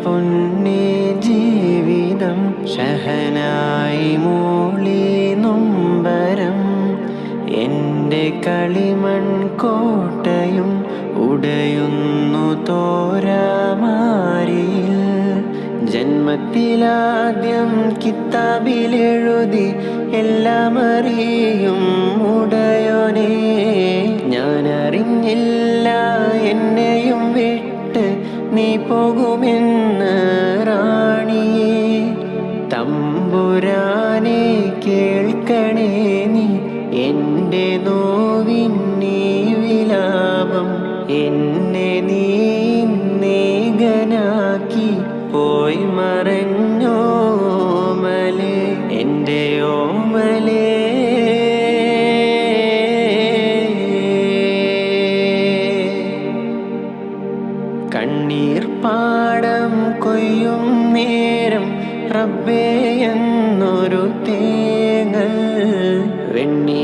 പൊന്നേ ജീവിതം ഷഹനായി മൂളി നൊമ്പരം. എൻ്റെ കളിമൺ കോട്ടയും ഉടയുന്നു തോരാമാരിയിൽ. ജന്മത്തിലാദ്യം കിതാബിലെഴുതി എല്ലാം അറിയും ഉടയോനെ. ഞാനറിഞ്ഞില്ല എന്നെയും വിട്ട് നീ പോകുമെന്ന് റാണിയേ. തമ്പുരാനെ കേൾക്കണേ നീ എൻ്റെ നോവിൻ നീ വിലാപം. എന്നെ നീ നേകനാക്കി പോയി മറഞ്ഞോമലേ, എൻ്റെ ഓമലേ. കണ്ണീർ പാടം കൊയ്യും നേരം റബ്ബേ എന്നൊരു തേങ്ങൽ വെണ്ണീ